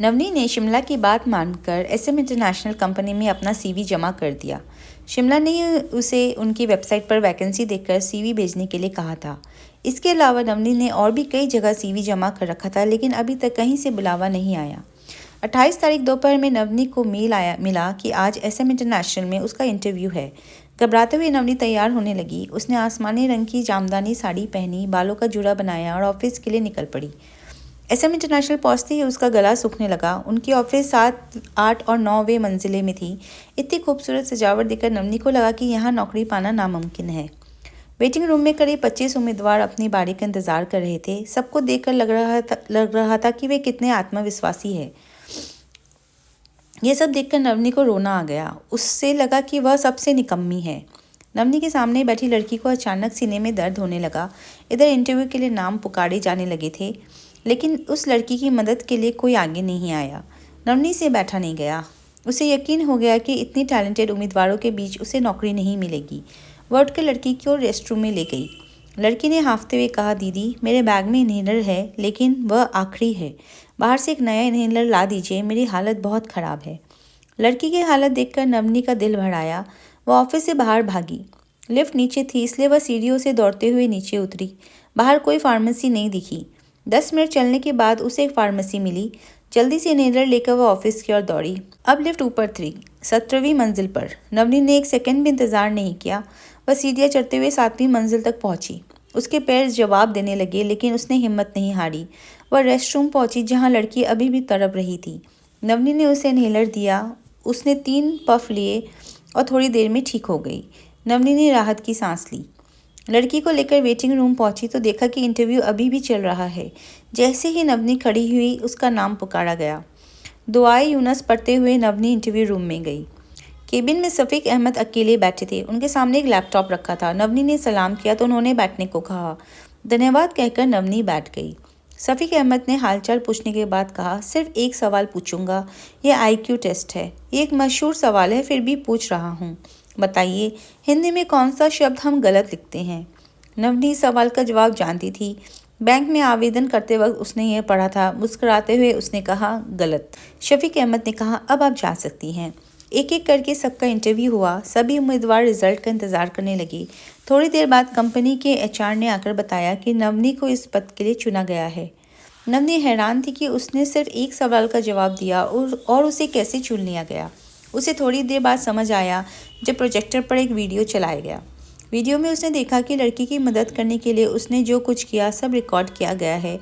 नवनी ने शिमला की बात मानकर एसएम इंटरनेशनल कंपनी में अपना सीवी जमा कर दिया। शिमला ने उसे उनकी वेबसाइट पर वैकेंसी देखकर सीवी भेजने के लिए कहा था। इसके अलावा नवनी ने और भी कई जगह सीवी जमा कर रखा था, लेकिन अभी तक कहीं से बुलावा नहीं आया। 28 तारीख दोपहर में नवनी को मिला कि आज एसएम इंटरनेशनल में उसका इंटरव्यू है। घबराते हुए नवनी तैयार होने लगी। उसने आसमानी रंग की जामदानी साड़ी पहनी, बालों का जूड़ा बनाया और ऑफिस के लिए निकल पड़ी। एसएम इंटरनेशनल पहुंचते ही उसका गला सूखने लगा। उनकी ऑफिस 7, 8 और 9वें मंजिले में थी। इतनी खूबसूरत सजावट देखकर नवनी को लगा कि यहाँ नौकरी पाना नामुमकिन है। वेटिंग रूम में करीब 25 उम्मीदवार अपनी बारी का इंतजार कर रहे थे। सबको देखकर लग रहा था कि वे कितने आत्मविश्वासी है। ये सब देखकर नवनी को रोना आ गया। उससे लगा कि वह सबसे निकम्मी है। नवनी के सामने बैठी लड़की को अचानक सीने में दर्द होने लगा। इधर इंटरव्यू के लिए नाम पुकारे जाने लगे थे, लेकिन उस लड़की की मदद के लिए कोई आगे नहीं आया। नवनी से बैठा नहीं गया। उसे यकीन हो गया कि इतनी टैलेंटेड उम्मीदवारों के बीच उसे नौकरी नहीं मिलेगी। वह उठकर लड़की को रेस्टरूम में ले गई। लड़की ने हांफते हुए कहा, दीदी मेरे बैग में इन्हेलर है, लेकिन वह आखिरी है। बाहर से एक नया इन्हेलर ला दीजिए, मेरी हालत बहुत ख़राब है। लड़की की हालत देखकर नवनी का दिल भर आया। वह ऑफिस से बाहर भागी। लिफ्ट नीचे थी, इसलिए वह सीढ़ियों से दौड़ते हुए नीचे उतरी। बाहर कोई फार्मेसी नहीं दिखी। 10 मिनट चलने के बाद उसे एक फार्मेसी मिली। जल्दी से इन्हेलर लेकर वह ऑफिस की ओर दौड़ी। अब लिफ्ट ऊपर थी, 17वीं मंजिल पर। नवनी ने एक सेकंड भी इंतजार नहीं किया। वह सीढ़ियाँ चढ़ते हुए 7वीं मंजिल तक पहुंची। उसके पैर जवाब देने लगे, लेकिन उसने हिम्मत नहीं हारी। वह रेस्टरूम पहुंची, जहां लड़की अभी भी तड़प रही थी। नवनी ने उसे इन्हेलर दिया। उसने 3 पफ लिए और थोड़ी देर में ठीक हो गई। नवनी ने राहत की सांस ली। लड़की को लेकर वेटिंग रूम पहुंची तो देखा कि इंटरव्यू अभी भी चल रहा है। जैसे ही नवनी खड़ी हुई, उसका नाम पुकारा गया। दुआए यूनस पढ़ते हुए नवनी इंटरव्यू रूम में गई। केबिन में सफ़ीक अहमद अकेले बैठे थे। उनके सामने एक लैपटॉप रखा था। नवनी ने सलाम किया तो उन्होंने बैठने को कहा। धन्यवाद कहकर नवनी बैठ गई। सफ़ीक अहमद ने हालचाल पूछने के बाद कहा, सिर्फ एक सवाल पूछूंगा। यह IQ टेस्ट है। ये एक मशहूर सवाल है, फिर भी पूछ रहा हूँ। बताइए, हिंदी में कौन सा शब्द हम गलत लिखते हैं? नवनी सवाल का जवाब जानती थी। बैंक में आवेदन करते वक्त उसने यह पढ़ा था। मुस्कुराते हुए उसने कहा, गलत। शफीक अहमद ने कहा, अब आप जा सकती हैं। एक एक करके सबका इंटरव्यू हुआ। सभी उम्मीदवार रिजल्ट का इंतजार करने लगे। थोड़ी देर बाद कंपनी के HR ने आकर बताया कि नवनी को इस पद के लिए चुना गया है। नवनी हैरान थी कि उसने सिर्फ एक सवाल का जवाब दिया और उसे कैसे चुन लिया गया। उसे थोड़ी देर बाद समझ आया जब प्रोजेक्टर पर एक वीडियो चलाया गया। वीडियो में उसने देखा कि लड़की की मदद करने के लिए उसने जो कुछ किया सब रिकॉर्ड किया गया है।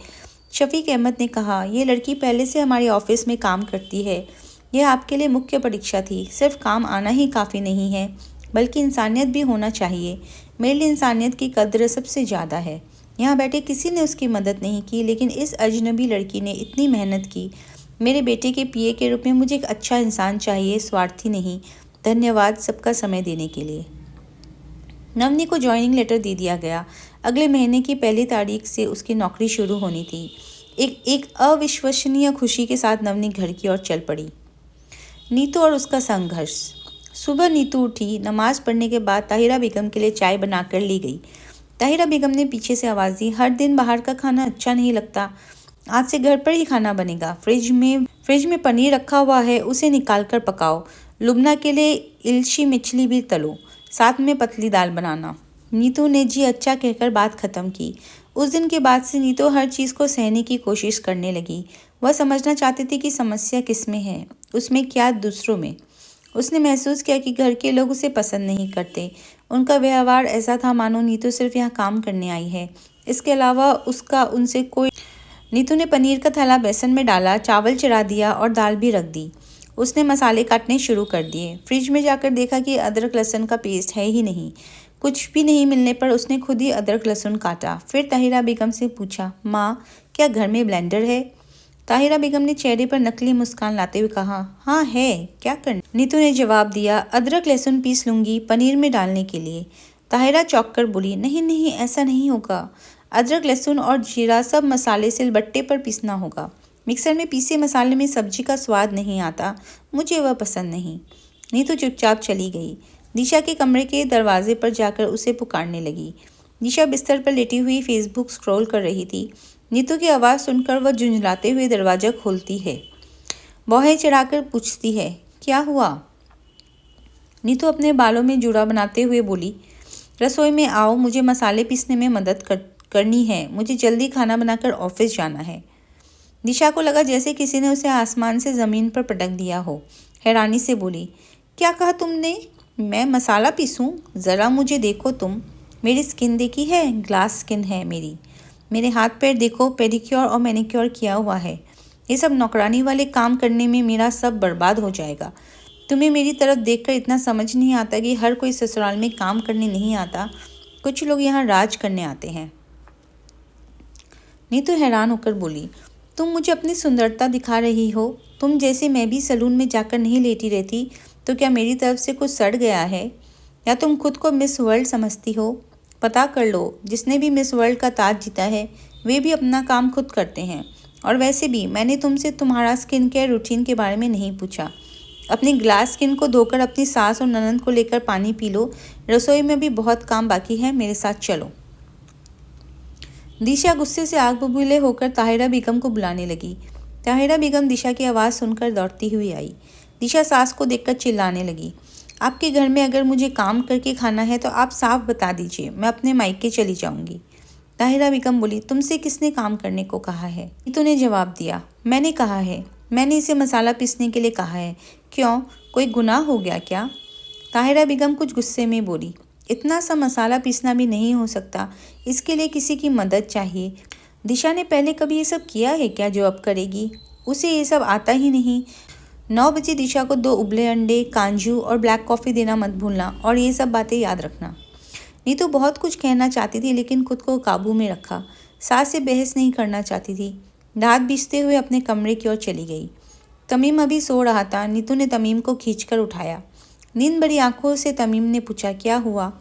शफीक अहमद ने कहा, यह लड़की पहले से हमारे ऑफिस में काम करती है। यह आपके लिए मुख्य परीक्षा थी। सिर्फ काम आना ही काफ़ी नहीं है, बल्कि इंसानियत भी होना चाहिए। मेरे लिए इंसानियत की कद्र सबसे ज़्यादा है। यहाँ बैठे किसी ने उसकी मदद नहीं की, लेकिन इस अजनबी लड़की ने इतनी मेहनत की। मेरे बेटे के PA के रूप में मुझे एक अच्छा इंसान चाहिए, स्वार्थी नहीं। धन्यवाद सबका समय देने के लिए। नवनी को ज्वाइनिंग लेटर दे दिया गया। अगले महीने की 1 तारीख से उसकी नौकरी शुरू होनी थी। एक अविश्वसनीय खुशी के साथ नवनी घर की ओर चल पड़ी। नीतू और उसका संघर्ष। सुबह नीतू उठी। नमाज पढ़ने के बाद ताहिरा बेगम के लिए चाय बनाकर ली गई। ताहिरा बेगम ने पीछे से आवाज़ दी, हर दिन बाहर का खाना अच्छा नहीं लगता। आज से घर पर ही खाना बनेगा। फ्रिज में पनीर रखा हुआ है, उसे निकाल कर पकाओ। लुबना के लिए इल्शी मछली भी तलो, साथ में पतली दाल बनाना। नीतू ने जी अच्छा कहकर बात खत्म की। उस दिन के बाद से नीतू हर चीज़ को सहने की कोशिश करने लगी। वह समझना चाहती थी कि समस्या किस में है, उसमें क्या, दूसरों में। उसने महसूस किया कि घर के लोग उसे पसंद नहीं करते। उनका व्यवहार ऐसा था मानो नीतू सिर्फ यहाँ काम करने आई है, इसके अलावा उसका उनसे कोई। नीतू ने पनीर का थैला बेसन में डाला, चावल चढ़ा दिया और दाल भी रख दी। उसने मसाले काटने शुरू कर दिए। फ्रिज में जाकर देखा कि अदरक लहसुन का पेस्ट है ही नहीं। कुछ भी नहीं मिलने पर उसने खुद ही अदरक लहसुन काटा। फिर ताहिरा बेगम से पूछा, माँ क्या घर में ब्लेंडर है? ताहिरा बेगम ने चेहरे पर नकली मुस्कान लाते हुए कहा, हाँ है, क्या करना? नीतू ने जवाब दिया, अदरक लहसुन पीस लूँगी पनीर में डालने के लिए। ताहिरा चौंक कर बोली, नहीं नहीं, ऐसा नहीं होगा। अदरक लहसुन और जीरा सब मसाले सिलबट्टे पर पीसना होगा। मिक्सर में पीसे मसाले में सब्जी का स्वाद नहीं आता, मुझे वह पसंद नहीं। नीतू चुपचाप चली गई। दिशा के कमरे के दरवाजे पर जाकर उसे पुकारने लगी। दिशा बिस्तर पर लेटी हुई फेसबुक स्क्रॉल कर रही थी। नीतू की आवाज़ सुनकर वह झुंझलाते हुए दरवाज़ा खोलती है। बौहे चढ़ाकर पूछती है, क्या हुआ? नीतू अपने बालों में जूड़ा बनाते हुए बोली, रसोई में आओ, मुझे मसाले पीसने में मदद करनी है। मुझे जल्दी खाना बनाकर ऑफिस जाना है। दिशा को लगा जैसे किसी ने उसे आसमान से ज़मीन पर पटक दिया हो। हैरानी से बोली, क्या कहा तुमने? मैं मसाला पीसूं? ज़रा मुझे देखो तुम। मेरी स्किन देखी है? ग्लास स्किन है मेरी। मेरे हाथ पैर देखो, पेडिक्योर और मैनिक्योर किया हुआ है। ये सब नौकरानी वाले काम करने में मेरा सब बर्बाद हो जाएगा। तुम्हें मेरी तरफ देखकर इतना समझ नहीं आता कि हर कोई ससुराल में काम करने नहीं आता। कुछ लोग यहाँ राज करने आते हैं। नीतू हैरान होकर बोली, तुम मुझे अपनी सुंदरता दिखा रही हो? तुम जैसे मैं भी सलून में जाकर नहीं लेटी रहती, तो क्या मेरी तरफ से कुछ सड़ गया है? या तुम खुद को मिस वर्ल्ड समझती हो? पता कर लो, जिसने भी मिस वर्ल्ड का ताज जीता है वे भी अपना काम खुद करते हैं। और वैसे भी मैंने तुमसे तुम्हारा स्किन केयर रूटीन के बारे में नहीं पूछा। अपनी ग्लास स्किन को धोकर अपनी सास और ननद को लेकर पानी पी लो। रसोई में भी बहुत काम बाकी है, मेरे साथ चलो। दिशा गुस्से से आग बबूले होकर ताहिरा बेगम को बुलाने लगी। ताहिरा बेगम दिशा की आवाज़ सुनकर दौड़ती हुई आई। दिशा सास को देखकर चिल्लाने लगी, आपके घर में अगर मुझे काम करके खाना है तो आप साफ बता दीजिए, मैं अपने मायके चली जाऊंगी। ताहिरा बेगम बोली, तुमसे किसने काम करने को कहा है? नीतू ने जवाब दिया, मैंने कहा है। मैंने इसे मसाला पीसने के लिए कहा है। क्यों, कोई गुनाह हो गया क्या? ताहिरा बेगम कुछ गुस्से में बोली, इतना सा मसाला पीसना भी नहीं हो सकता, इसके लिए किसी की मदद चाहिए। दिशा ने पहले कभी ये सब किया है क्या जो अब करेगी? उसे ये सब आता ही नहीं। 9 बजे दिशा को 2 उबले अंडे, कांजू और ब्लैक कॉफ़ी देना मत भूलना, और ये सब बातें याद रखना। नीतू बहुत कुछ कहना चाहती थी लेकिन खुद को काबू में रखा। सास से बहस नहीं करना चाहती थी। दांत बीसते हुए अपने कमरे की ओर चली गई। तमीम अभी सो रहा था। नीतू ने तमीम को खींचकर उठाया। नींद भरी आंखों से तमीम ने पूछा, क्या हुआ?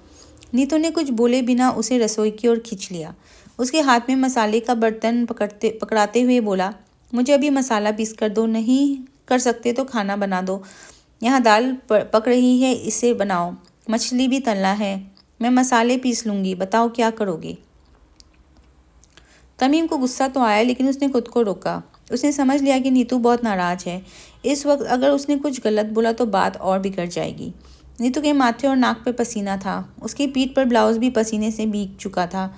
नीतू ने कुछ बोले बिना उसे रसोई की ओर खींच लिया। उसके हाथ में मसाले का बर्तन पकड़ाते हुए बोला, मुझे अभी मसाला पीस कर दो, नहीं कर सकते तो खाना बना दो। यहाँ दाल पक रही है, इसे बनाओ। मछली भी तलना है, मैं मसाले पीस लूँगी, बताओ क्या करोगे? तमीम को गुस्सा तो आया लेकिन उसने खुद को रोका। उसने समझ लिया कि नीतू बहुत नाराज है। इस वक्त अगर उसने कुछ गलत बोला तो बात और बिगड़ जाएगी। नीतू के माथे और नाक पे पसीना था। उसकी पीठ पर ब्लाउज भी पसीने से भीग चुका था।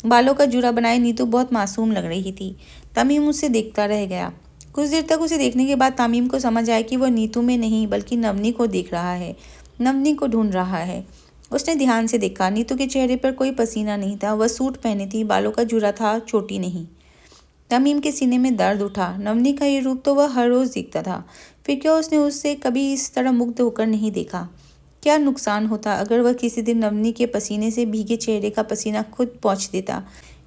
बालों का जूड़ा बनाए नीतू बहुत मासूम लग रही थी। तमीम उसे देखता रह गया। कुछ देर तक उसे देखने के बाद तमीम को समझ आया कि वह नीतू में नहीं बल्कि नवनी को देख रहा है, नवनी को ढूंढ रहा है। उसने ध्यान से देखा, नीतू के चेहरे पर कोई पसीना नहीं था। वह सूट पहनी थी, बालों का जूड़ा था, चोटी नहीं। तमीम के सीने में दर्द उठा। नवनी का ये रूप तो वह हर रोज़ दिखता था, फिर क्यों उसने उससे कभी इस तरह मुग्ध होकर नहीं देखा? क्या नुकसान होता अगर वह किसी दिन नवनी के पसीने से भीगे चेहरे का पसीना खुद पोंछ देता,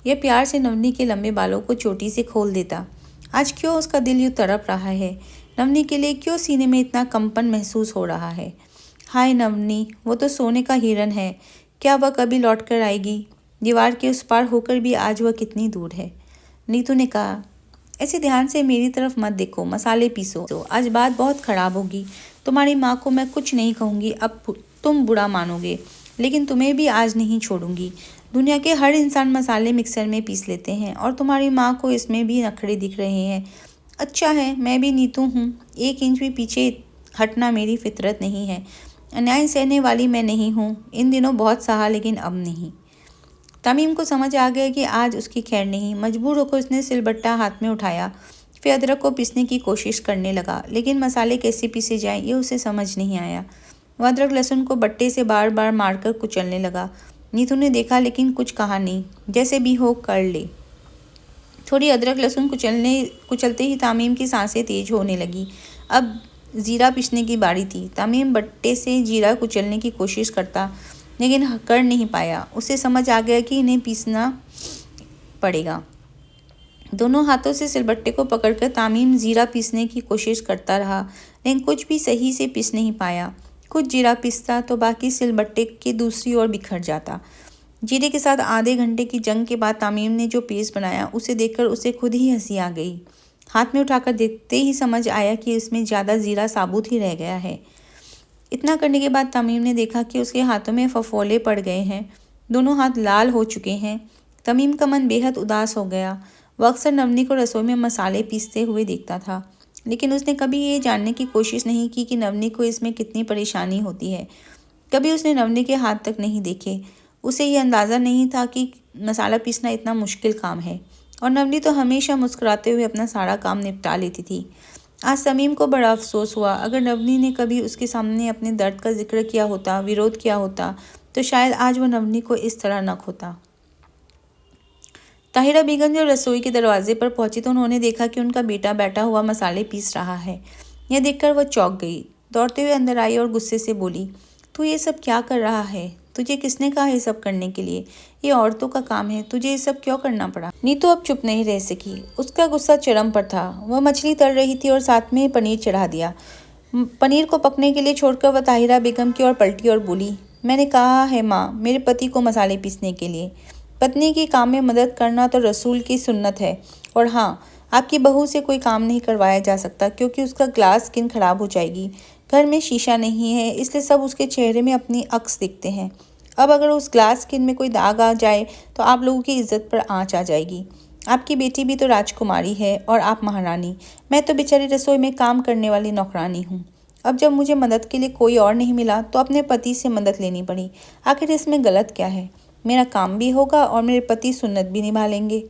या प्यार से नवनी के लंबे बालों को चोटी से खोल देता? आज क्यों उसका दिल यूँ तड़प रहा है? नवनी के लिए क्यों सीने में इतना कंपन महसूस हो रहा है? हाय नवनी, वो तो सोने का हिरन है, क्या वह कभी लौट कर आएगी? दीवार के उस पार होकर भी आज वह कितनी दूर है। नीतू ने कहा, ऐसे ध्यान से मेरी तरफ मत देखो, मसाले पीसो, तो आज बात बहुत ख़राब होगी। तुम्हारी माँ को मैं कुछ नहीं कहूँगी, अब तुम बुरा मानोगे, लेकिन तुम्हें भी आज नहीं छोड़ूंगी। दुनिया के हर इंसान मसाले मिक्सर में पीस लेते हैं और तुम्हारी माँ को इसमें भी नखरे दिख रहे हैं। अच्छा है, मैं भी नीतू हूँ, 1 इंच भी पीछे हटना मेरी फितरत नहीं है। अन्याय सहने वाली मैं नहीं हूँ। इन दिनों बहुत सहा लेकिन अब नहीं। तमीम को समझ आ गया कि आज उसकी खैर नहीं। मजबूर होकर उसने सिलबट्टा हाथ में उठाया, फिर अदरक को पीसने की कोशिश करने लगा, लेकिन मसाले कैसे पीसे जाएं ये उसे समझ नहीं आया। वह अदरक लहसुन को बट्टे से बार बार मारकर कुचलने लगा। नीतू ने देखा लेकिन कुछ कहा नहीं। जैसे भी हो कर ले। थोड़ी अदरक लहसुन कुचलते ही तमीम की सांसें तेज होने लगी। अब जीरा पीसने की बारी थी। तमीम बट्टे से जीरा कुचलने की कोशिश करता लेकिन कर नहीं पाया। उसे समझ आ गया कि इन्हें पीसना पड़ेगा। दोनों हाथों से सिलबट्टे को पकड़कर तमीम जीरा पीसने की कोशिश करता रहा, लेकिन कुछ भी सही से पीस नहीं पाया। कुछ जीरा पीसता तो बाकी सिलबट्टे की दूसरी ओर बिखर जाता। जीरे के साथ आधे घंटे की जंग के बाद तमीम ने जो पेस्ट बनाया उसे देखकर उसे खुद ही हंसी आ गई। हाथ में उठाकर देखते ही समझ आया कि इसमें ज़्यादा जीरा साबुत ही रह गया है। इतना करने के बाद तमीम ने देखा कि उसके हाथों में फफोले पड़ गए हैं। दोनों हाथ लाल हो चुके हैं। तमीम का मन बेहद उदास हो गया। वह अक्सर नवनी को रसोई में मसाले पीसते हुए देखता था, लेकिन उसने कभी ये जानने की कोशिश नहीं की कि नवनी को इसमें कितनी परेशानी होती है। कभी उसने नवनी के हाथ तक नहीं देखे। उसे ये अंदाज़ा नहीं था कि मसाला पीसना इतना मुश्किल काम है, और नवनी तो हमेशा मुस्कुराते हुए अपना सारा काम निपटा लेती थी। आज तमीम को बड़ा अफसोस हुआ। अगर नवनी ने कभी उसके सामने अपने दर्द का जिक्र किया होता, विरोध किया होता, तो शायद आज वो नवनी को इस तरह न खोता। ताहिरा बेगम जब रसोई के दरवाजे पर पहुंची तो उन्होंने देखा कि उनका बेटा बैठा हुआ मसाले पीस रहा है। यह देखकर वह चौंक गई। दौड़ते हुए अंदर आई और गुस्से से बोली, तू ये सब क्या कर रहा है? तुझे किसने कहा ये सब करने के लिए? ये औरतों का काम है, तुझे ये सब क्यों करना पड़ा? नीतू अब चुप नहीं रह सकी। उसका गुस्सा चरम पर था। वह मछली तल रही थी और साथ में पनीर चढ़ा दिया। पनीर को पकने के लिए छोड़कर वह ताहिरा बेगम की ओर पलटी और बोली, मैंने कहा है माँ, मेरे पति को मसाले पीसने के लिए। पत्नी के काम में मदद करना तो रसूल की सुन्नत है। और हाँ, आपकी बहू से कोई काम नहीं करवाया जा सकता, क्योंकि उसका ग्लास स्किन खराब हो जाएगी। घर में शीशा नहीं है, इसलिए सब उसके चेहरे में अपनी अक्स दिखते हैं। अब अगर उस ग्लास स्किन में कोई दाग आ जाए तो आप लोगों की इज्जत पर आँच आ जाएगी। आपकी बेटी भी तो राजकुमारी है और आप महारानी। मैं तो बेचारी रसोई में काम करने वाली नौकरानी हूँ। अब जब मुझे मदद के लिए कोई और नहीं मिला तो अपने पति से मदद लेनी पड़ी। आखिर इसमें गलत क्या है? मेरा काम भी होगा और मेरे पति सुन्नत भी निभा लेंगे।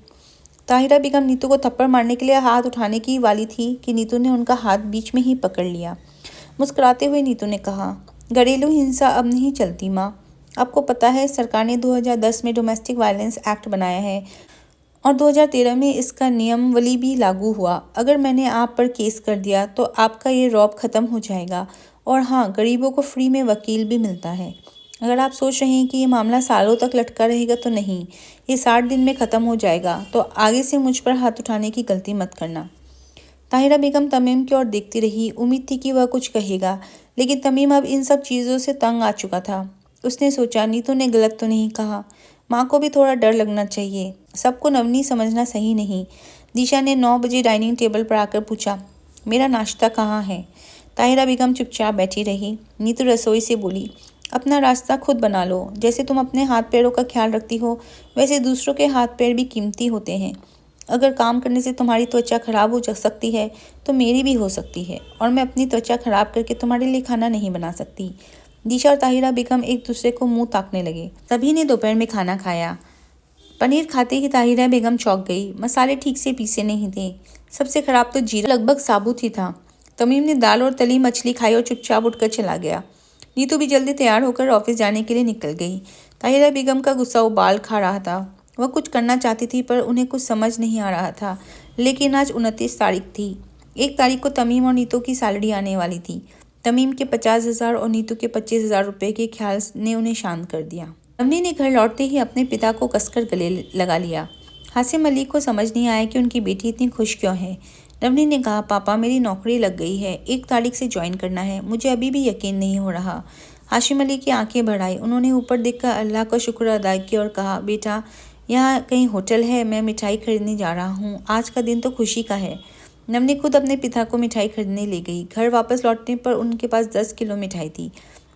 ताहिरा बेगम नीतू को थप्पड़ मारने के लिए हाथ उठाने की वाली थी कि नीतू ने उनका हाथ बीच में ही पकड़ लिया। मुस्कुराते हुए नीतू ने कहा, घरेलू हिंसा अब नहीं चलती माँ। आपको पता है सरकार ने 2010 में डोमेस्टिक वायलेंस एक्ट बनाया है और 2013 में इसका नियमावली भी लागू हुआ। अगर मैंने आप पर केस कर दिया तो आपका ये रौब ख़त्म हो जाएगा। और हाँ, गरीबों को फ्री में वकील भी मिलता है। अगर आप सोच रहे हैं कि ये मामला सालों तक लटका रहेगा तो नहीं, ये 60 दिन में ख़त्म हो जाएगा। तो आगे से मुझ पर हाथ उठाने की गलती मत करना। ताहिरा बेगम तमीम की ओर देखती रही। उम्मीद थी कि वह कुछ कहेगा, लेकिन तमीम अब इन सब चीज़ों से तंग आ चुका था। उसने सोचा, नीतू ने गलत तो नहीं कहा। माँ को भी थोड़ा डर लगना चाहिए। सबको नवनी समझना सही नहीं। दिशा ने 9 बजे डाइनिंग टेबल पर आकर पूछा, मेरा नाश्ता कहाँ है? ताहिरा बेगम चुपचाप बैठी रही। नीतू रसोई से बोली, अपना रास्ता खुद बना लो। जैसे तुम अपने हाथ पैरों का ख्याल रखती हो, वैसे दूसरों के हाथ पैर भी कीमती होते हैं। अगर काम करने से तुम्हारी त्वचा खराब हो सकती है तो मेरी भी हो सकती है, और मैं अपनी त्वचा खराब करके तुम्हारे लिए खाना नहीं बना सकती। दिशा और ताहिरा बेगम एक दूसरे को मुंह ताकने लगे। सभी ने दोपहर में खाना खाया। पनीर खाते ही ताहिरा बेगम चौंक गई। मसाले ठीक से पीसे नहीं थे। सबसे खराब तो जीरा लगभग साबुत ही था। तमीम ने दाल और तली मछली खाई और चुपचाप उठकर चला गया। नीतू भी जल्दी तैयार होकर ऑफिस जाने के लिए निकल गई। ताहिरा बेगम का गुस्सा उबाल खा रहा था। वह कुछ करना चाहती थी पर उन्हें कुछ समझ नहीं आ रहा था। लेकिन आज 29 तारीख थी। 1 तारीख को तमीम और नीतू की सैलरी आने वाली थी। तमीम के 50,000 और नीतू के 25,000 रुपये के ख्याल ने उन्हें शांत कर दिया। नवनी ने घर लौटते ही अपने पिता को कसकर गले लगा लिया। हासिम अली को समझ नहीं आया कि उनकी बेटी इतनी खुश क्यों है। नवनी ने कहा, पापा मेरी नौकरी लग गई है, 1 तारीख से ज्वाइन करना है। मुझे अभी भी यकीन नहीं हो रहा। हाशिम अली की आंखें भर आई। उन्होंने ऊपर देखकर अल्लाह का शुक्र अदा किया और कहा, बेटा यहाँ कहीं होटल है, मैं मिठाई खरीदने जा रहा हूँ। आज का दिन तो खुशी का है। नवनी खुद अपने पिता को मिठाई खरीदने ले गई। घर वापस लौटने पर उनके पास 10 किलो मिठाई थी।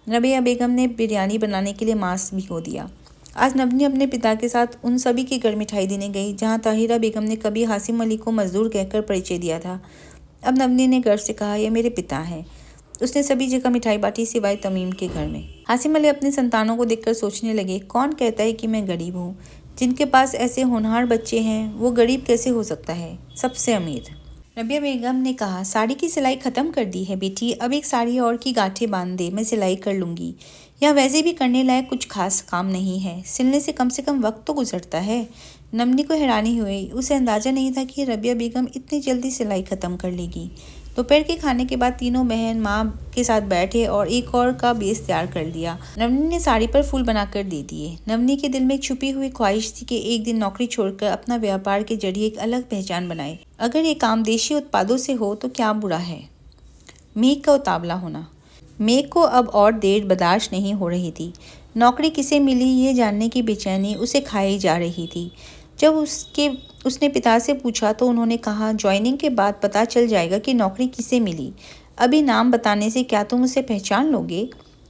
रबिया बेगम ने बिरयानी बनाने के लिए मांस भिगो दिया। आज नवनी अपने पिता के साथ उन सभी के घर मिठाई देने गई जहाँ ताहिरा बेगम ने कभी हासिम अली को मजदूर कहकर परिचय दिया था। अब नवनी ने गर्व से कहा, यह मेरे पिता हैं। उसने सभी जगह मिठाई बांटी सिवाय तमीम के घर में। हासिम अली अपने संतानों को देखकर सोचने लगे, कौन कहता है कि मैं गरीब हूँ? जिनके पास ऐसे होनहार बच्चे हैं वो गरीब कैसे हो सकता है? सबसे अमीर। रबिया बेगम ने कहा, साड़ी की सिलाई ख़त्म कर दी है बेटी, अब एक साड़ी और की गांठें बांध दे, मैं सिलाई कर लूँगी। यह वैसे भी करने लायक कुछ खास काम नहीं है, सिलने से कम वक्त तो गुजरता है। नवनी को हैरानी हुई। उसे अंदाज़ा नहीं था कि रबिया बेगम इतनी जल्दी सिलाई ख़त्म कर लेगी। दोपहर के खाने के बाद तीनों बहन माँ के साथ बैठे और एक और का बेस तैयार कर दिया। नवनी ने साड़ी पर फूल बनाकर दे दिए। नवनी के दिल में एक छुपी हुई ख्वाहिश थी कि एक दिन नौकरी छोड़कर अपना व्यापार के जरिए एक अलग पहचान बनाए। अगर ये काम देशी उत्पादों से हो तो क्या बुरा है। मेघ का उतावला होना। मेघ को अब और देर बर्दाश्त नहीं हो रही थी। नौकरी किसे मिली ये जानने की बेचैनी उसे खाई जा रही थी। जब उसने पिता से पूछा तो उन्होंने कहा, ज्वाइनिंग के बाद पता चल जाएगा कि नौकरी किसे मिली। अभी नाम बताने से क्या तुम उसे पहचान लोगे?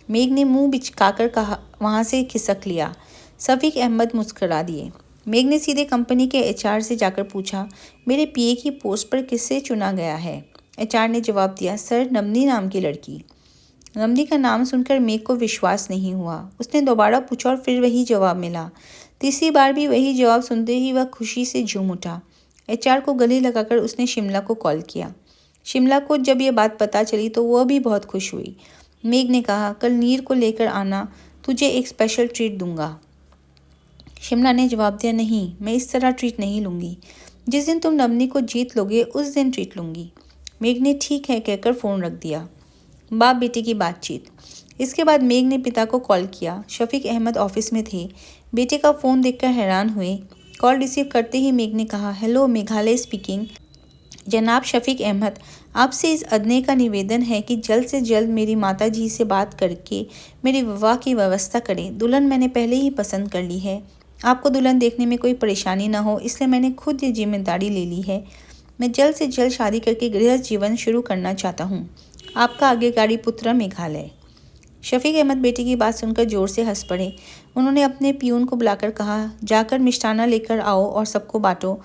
मेघ ने मुंह बिचकाकर कहा, वहाँ से खिसक लिया। सफीक अहमद मुस्करा दिए। मेघ ने सीधे कंपनी के HR से जाकर पूछा, मेरे PA की पोस्ट पर किसे चुना गया है? एचआर ने जवाब दिया, सर नमनी नाम की लड़की। नमनी का नाम सुनकर मेघ को विश्वास नहीं हुआ। उसने दोबारा पूछा और फिर वही जवाब मिला। तीसरी बार भी वही जवाब सुनते ही वह खुशी से झूम उठा। एचआर को गले लगाकर उसने शिमला को कॉल किया। शिमला को जब ये बात पता चली तो वह भी बहुत खुश हुई। मेघ ने कहा, कल नीर को लेकर आना, तुझे एक स्पेशल ट्रीट दूंगा। शिमला ने जवाब दिया, नहीं, मैं इस तरह ट्रीट नहीं लूँगी। जिस दिन तुम नमनी को जीत लोगे उस दिन ट्रीट लूँगी। मेघ ने ठीक है कहकर फ़ोन रख दिया। बाप बेटे की बातचीत। इसके बाद मेघ ने पिता को कॉल किया। शफीक अहमद ऑफिस में थे। बेटे का फ़ोन देखकर हैरान हुए। कॉल रिसीव करते ही मेघ ने कहा, हेलो, मेघालय स्पीकिंग। जनाब शफीक अहमद, आपसे इस अदने का निवेदन है कि जल्द से जल्द मेरी माताजी से बात करके मेरे विवाह की व्यवस्था करें। दुल्हन मैंने पहले ही पसंद कर ली है। आपको दुल्हन देखने में कोई परेशानी ना हो, इसलिए मैंने खुद ये जिम्मेदारी ले ली है। मैं जल्द से जल्द शादी करके गृहस्थ जीवन शुरू करना चाहता हूँ। आपका आज्ञाकारी पुत्र, मेघालय। शफीक अहमद बेटे की बात सुनकर जोर से हंस पड़े। उन्होंने अपने पियून को बुलाकर कहा, जाकर मिष्टाना लेकर आओ और सबको बांटो।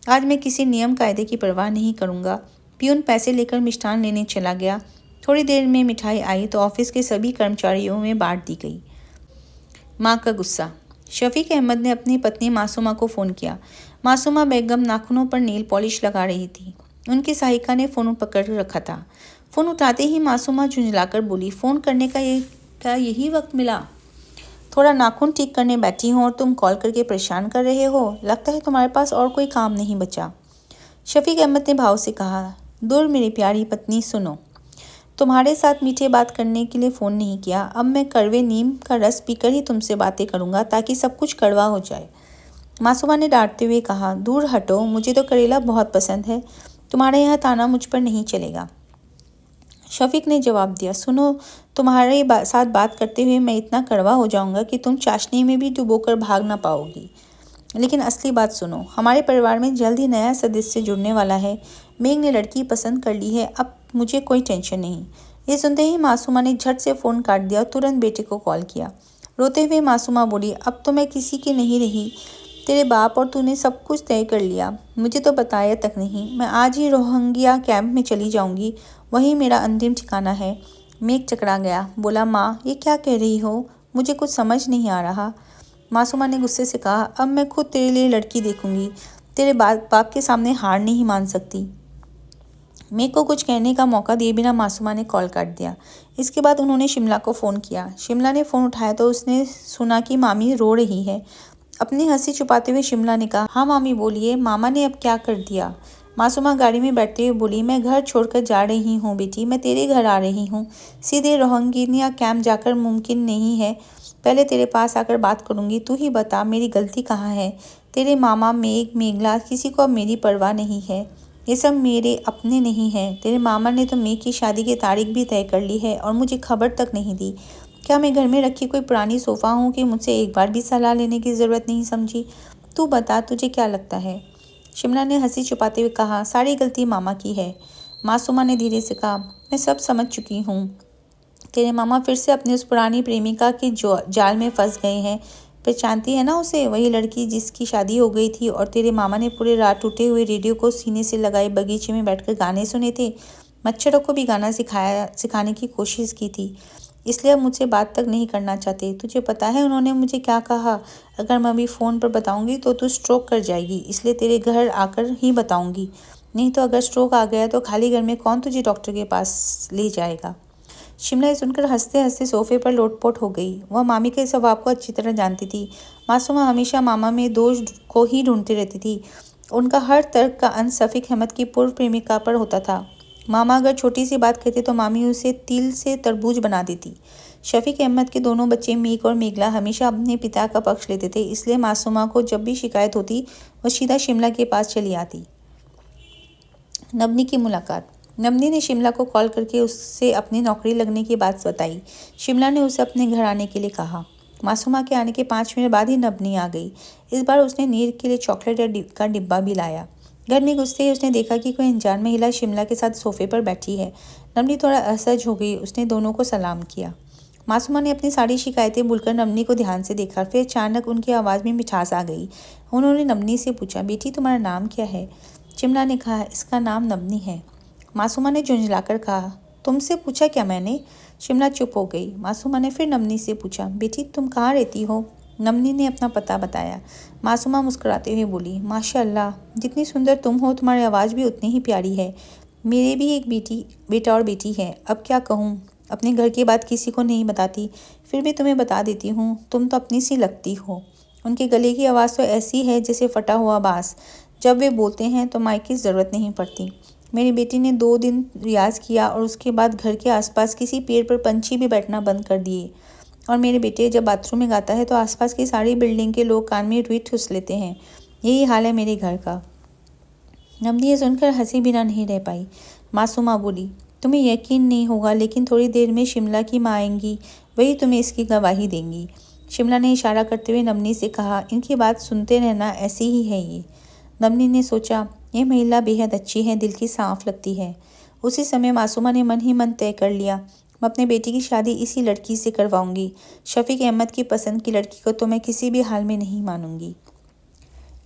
आज मैं किसी नियम कायदे की परवाह नहीं करूँगा। पियून पैसे लेकर मिष्ठान लेने चला गया। थोड़ी देर में मिठाई आई तो ऑफिस के सभी कर्मचारियों में बांट दी गई। माँ का गुस्सा। शफीक अहमद ने अपनी पत्नी मासूमा को फ़ोन किया। मासूमा बेगम नाखूनों पर नेल पॉलिश लगा रही थी। उनकी सहायिका ने फ़ोन पकड़ रखा था। फ़ोन उठाते ही मासूमा झुंझलाकर बोली, फ़ोन करने का यही वक्त मिला? थोड़ा नाखून ठीक करने बैठी हूँ और तुम कॉल करके परेशान कर रहे हो। लगता है तुम्हारे पास और कोई काम नहीं बचा। शफीक अहमद ने भाव से कहा, दूर मेरी प्यारी पत्नी, सुनो, तुम्हारे साथ मीठे बात करने के लिए फ़ोन नहीं किया। अब मैं कड़वे नीम का रस पीकर ही तुमसे बातें करूँगा ताकि सब कुछ कड़वा हो जाए। मासूमा ने डांटते हुए कहा, दूर हटो, मुझे तो करेला बहुत पसंद है। तुम्हारे यहाँ ताना मुझ पर नहीं चलेगा। शफीक ने जवाब दिया, सुनो, तुम्हारे साथ बात करते हुए मैं इतना कड़वा हो जाऊंगा कि तुम चाशनी में भी डुबोकर भाग ना पाओगी। लेकिन असली बात सुनो, हमारे परिवार में जल्द ही नया सदस्य जुड़ने वाला है। मेघ ने लड़की पसंद कर ली है, अब मुझे कोई टेंशन नहीं। ये सुनते ही मासूमा ने झट से फ़ोन काट दिया और तुरंत बेटे को कॉल किया। रोते हुए मासूमा बोली, अब तो मैं किसी की नहीं रही। तेरे बाप और तूने सब कुछ तय कर लिया, मुझे तो बताया तक नहीं। मैं आज ही रोहिंग्या कैंप में चली जाऊंगी, वही मेरा अंतिम ठिकाना है। मेघ चकरा गया, बोला, माँ ये क्या कह रही हो? मुझे कुछ समझ नहीं आ रहा। मासूमा ने गुस्से से कहा, अब मैं खुद तेरे लिए लड़की देखूंगी। तेरे बाप के सामने हार नहीं मान सकती। मेघ को कुछ कहने का मौका दिए बिना मासूमा ने कॉल काट दिया। इसके बाद उन्होंने शिमला को फ़ोन किया। शिमला ने फ़ोन उठाया तो उसने सुना कि मामी रो रही है। अपनी हंसी छुपाते हुए शिमला ने कहा, हाँ मामी बोलिए, मामा ने अब क्या कर दिया? मासूमा गाड़ी में बैठते हुए बोली, मैं घर छोड़कर जा रही हूँ बेटी, मैं तेरे घर आ रही हूँ। सीधे रोहिंग्या कैंप जाकर मुमकिन नहीं है। पहले तेरे पास आकर बात करूँगी। तू ही बता, मेरी गलती कहाँ है? तेरे मामा मेघ, मेघला, किसी को अब मेरी परवाह नहीं है। ये सब मेरे अपने नहीं हैं। तेरे मामा ने तो मेघ की शादी की तारीख भी तय कर ली है और मुझे खबर तक नहीं दी। क्या मैं घर में रखी कोई पुरानी सोफ़ा हूँ कि मुझसे एक बार भी सलाह लेने की ज़रूरत नहीं समझी? तू बता, तुझे क्या लगता है? शिमला ने हंसी छुपाते हुए कहा, सारी गलती मामा की है। मासूमा ने धीरे से कहा, मैं सब समझ चुकी हूँ। तेरे मामा फिर से अपनी उस पुरानी प्रेमिका के जाल में फंस गए हैं। पहचानती है ना उसे, वही लड़की जिसकी शादी हो गई थी और तेरे मामा ने पूरे रात टूटे हुए रेडियो को सीने से लगाए बगीचे में बैठकर गाने सुने थे। मच्छरों को भी गाना सिखाने की कोशिश की थी, इसलिए अब मुझसे बात तक नहीं करना चाहते। तुझे पता है उन्होंने मुझे क्या कहा? अगर मैं अभी फ़ोन पर बताऊंगी तो तू स्ट्रोक कर जाएगी, इसलिए तेरे घर आकर ही बताऊंगी। नहीं तो अगर स्ट्रोक आ गया तो खाली घर में कौन तुझे डॉक्टर के पास ले जाएगा? शिमला ये सुनकर हंसते हंसते सोफे पर लोटपोट हो गई। वह मामी के स्वभाव को अच्छी तरह जानती थी। मासूमा हमेशा मामा में दोष को ही ढूंढती रहती थी। उनका हर तर्क का अंत शफीक अहमद की पूर्व प्रेमिका पर होता था। मामा अगर छोटी सी बात कहते तो मामी उसे तिल से तरबूज बना देती। शफीक अहमद के दोनों बच्चे मेघ और मेघला हमेशा अपने पिता का पक्ष लेते थे, इसलिए मासूमा को जब भी शिकायत होती वह सीधा शिमला के पास चली आती। नबनी की मुलाकात। नबनी ने शिमला को कॉल करके उससे अपनी नौकरी लगने की बात बताई। शिमला ने उसे अपने घर आने के लिए कहा। मासूमा के आने के 5 मिनट बाद ही नबनी आ गई। इस बार उसने नीर के लिए चॉकलेट का डिब्बा भी लाया। घर में घुसते ही उसने देखा कि कोई अनजान महिला शिमला के साथ सोफे पर बैठी है। नबनी थोड़ा असहज हो गई। उसने दोनों को सलाम किया। मासूमा ने अपनी सारी शिकायतें भूलकर नबनी को ध्यान से देखा। फिर अचानक उनकी आवाज़ में मिठास आ गई। उन्होंने नबनी से पूछा, बेटी तुम्हारा नाम क्या है? शिमला ने कहा, इसका नाम नबनी है। मासूमा ने झुंझलाकर कहा, तुमसे पूछा क्या मैंने? शिमला चुप हो गई। मासूमा ने फिर नमनी से पूछा, बेटी तुम कहाँ रहती हो? नमनी ने अपना पता बताया। मासूमा मुस्कुराते हुए बोली, माशाअल्लाह, जितनी सुंदर तुम हो तुम्हारी आवाज़ भी उतनी ही प्यारी है। मेरे भी एक बेटा और बेटी है। अब क्या कहूँ, अपने घर की बात किसी को नहीं बताती, फिर भी तुम्हें बता देती हूँ, तुम तो अपनी सी लगती हो। उनके गले की आवाज़ तो ऐसी है जैसे फटा हुआ बाँस। जब वे बोलते हैं तो माइक की ज़रूरत नहीं पड़ती। मेरी बेटी ने 2 दिन रियाज़ किया और उसके बाद घर के आसपास किसी पेड़ पर पंछी भी बैठना बंद कर दिए। और मेरे बेटे जब बाथरूम में गाता है तो आसपास की सारी बिल्डिंग के लोग कान में रुई ठूस लेते हैं। यही हाल है मेरे घर का। नमनी ये सुनकर हंसी बिना नहीं रह पाई। मासूमा बोली, तुम्हें यकीन नहीं होगा लेकिन थोड़ी देर में शिमला की माँ आएंगी, वही तुम्हें इसकी गवाही देंगी। शिमला ने इशारा करते हुए नमनी से कहा, इनकी बात सुनते रहना, ऐसी ही है ये। नमनी ने सोचा, यह महिला बेहद अच्छी है, दिल की साफ लगती है। उसी समय मासूमा ने मन ही मन तय कर लिया, मैं अपने बेटी की शादी इसी लड़की से करवाऊंगी। शफीक अहमद की पसंद की लड़की को तो मैं किसी भी हाल में नहीं मानूंगी।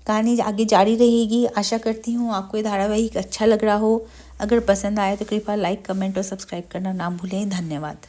कहानी आगे जारी रहेगी। आशा करती हूँ आपको ये धारावाहिक अच्छा लग रहा हो। अगर पसंद आए तो कृपया लाइक, कमेंट और सब्सक्राइब करना ना भूलें। धन्यवाद।